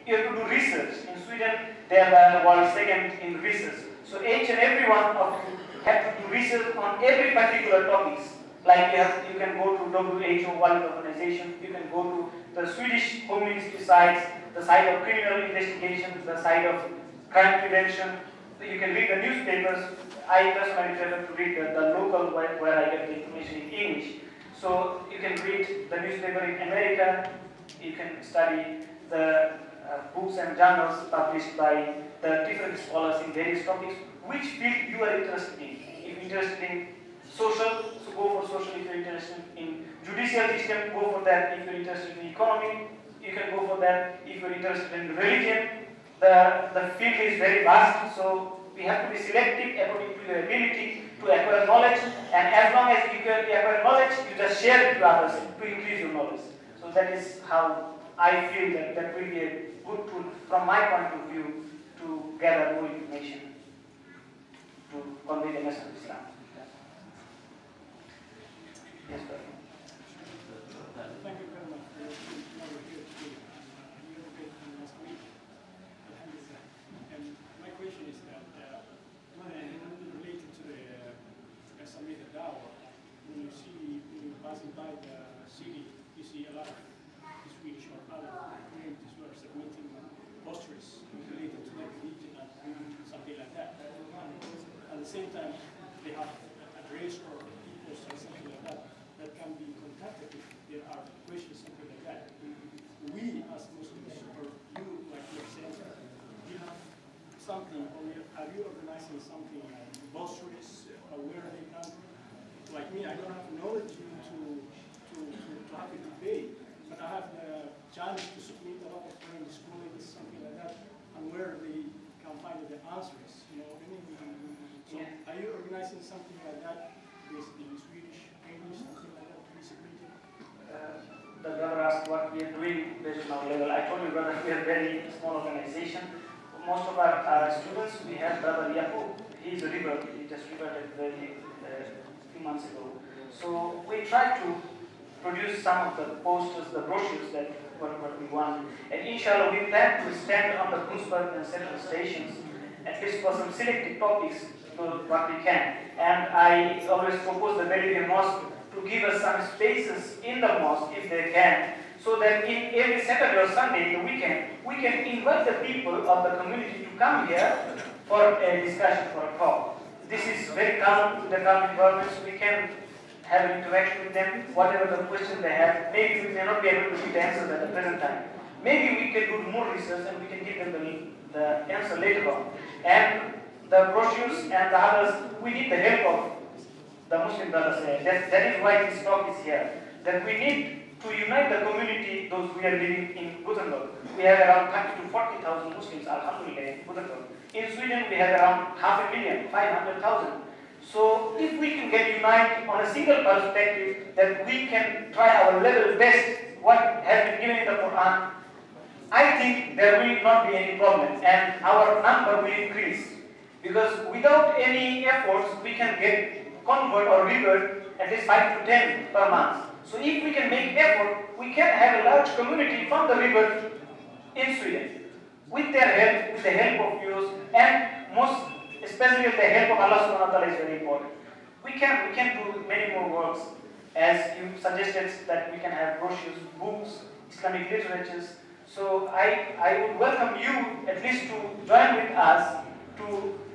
You have to do research. In Sweden, they are the world second in research. So each and every one of you have to do research on every particular topics. Like you can go to WHO World Organization, you can go to the Swedish Home Ministry sites, the site of criminal investigation, the site of crime prevention. So you can read the newspapers. I personally prefer to read the local where I get the information in English. So you can read the newspaper in America, you can study the books and journals published by the different scholars in various topics, which field you are interested in. If you're interested in social, so go for social. If you're interested in judicial system, go for that. If you're interested in economy, you can go for that. If you're interested in religion, the field is very vast, so we have to be selective according to your ability to acquire knowledge, and as long as you can acquire knowledge, you just share it to others to increase your knowledge. So that is how I feel that will be a good tool from my point of view to gather more information to convey the message of Islam. Yes, sir. Thank you very much for your here today. You educated last week. And my question is that related to the Samir Dawah, when you're passing by the city, you see a lot of Swedish or other communities who are submitting posters related to their religion and something like that. At the same time, they have address or posts or something like that that can be contacted if there are questions, something like that. We as Muslims, or you, like your center, you have something, or are you organizing something like posters, where they come? Like me, I don't have knowledge to have a debate. But I have the chance to submit a lot of friends, colleagues, something like that, and where they can find the answers, anything. So are you organizing something like that, based in Swedish, English, something like that, please submitting? The brother asked what we are doing based on our level. I told you, brother, we are a very small organization. Most of our students, we have brother Yaqub. He is a revert. He just reverted a few months ago. So we try to produce some of the posters, the brochures that what we want. And inshallah, we plan to stand on the Kunstberg and central stations, at least for some selected topics, to what we can. And I always propose the Belgian Mosque to give us some spaces in the mosque, if they can, so that in every Saturday or Sunday in the weekend, we can invite the people of the community to come here for a discussion, for a talk. This is very common to the current environment, so we can have an interaction with them, whatever the question they have. Maybe we may not be able to give the answers at the present time. Maybe we can do more research and we can give them the answer later on. And the brochures and the others, we need the help of the Muslim brothers here. That is why this talk is here. That we need to unite the community, those who are living in Gothenburg. We have around 30 to 40,000 Muslims, alhamdulillah, in Gothenburg. In Sweden, we have around 500,000, 500,000. So if we can get united on a single perspective, that we can try our level best, what has been given in the Quran, I think there will not be any problem and our number will increase. Because without any efforts, we can get convert or revert at least 5 to 10 per month. So if we can make effort, we can have a large community from the revert in Sweden. With their help, with the help of yours, and most especially with the help of Allah subhanahu wa ta'ala is very important. We can do many more works, as you suggested that we can have brochures, books, Islamic literatures. So I would welcome you at least to join with us to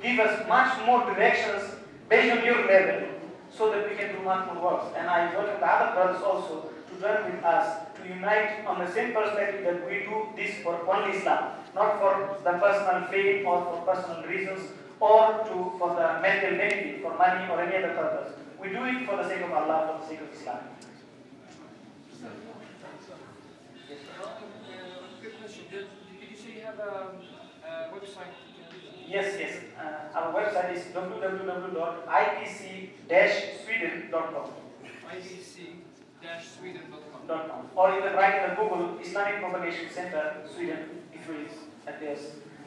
give us much more directions based on your level, so that we can do much more works. And I welcome the other brothers also to join with us to unite on the same perspective that we do this for only Islam, not for the personal fame or for personal reasons, or for the material benefit, for money or any other purpose. We do it for the sake of Allah, for the sake of Islam. Good question. Did you say you have a website? Yes. Our website is www.ipc-sweden.com. ipc-sweden.com. Or you can write in the Google Islamic Propagation Center, Sweden, it will appear.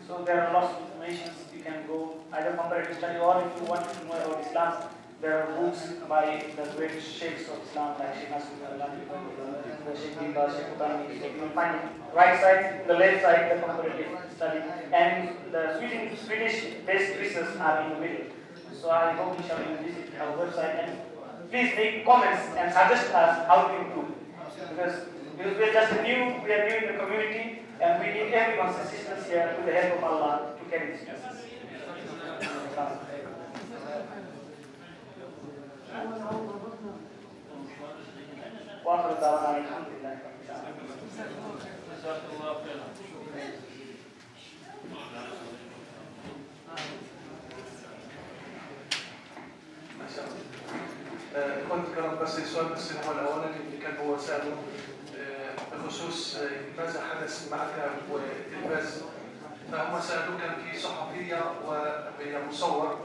So there are lots of information. You can go either comparative study, or if you want to know about Islam, There are books by the great sheikhs of Islam like Sheikh Nasruddin Albani, the Sheikh Nimba, Sheikh Utami. You will find right side, the left side, the comparative study, and the Swedish-based pieces are in the middle. So I hope you shall visit our website and please make comments and suggest us how to improve. Because we are new in the community, and we need everyone's assistance here with the help of Allah to carry this message. وآخر دعوانا الحمد لله رب العالمين. جزاك الله خيرا. ما شاء الله. كنت كرم بس السؤال بس هو الاولاني اللي كان هو ساله بخصوص ماذا حدث معك والتلفاز، فهم سالوه كان في صحفيه وهي مصور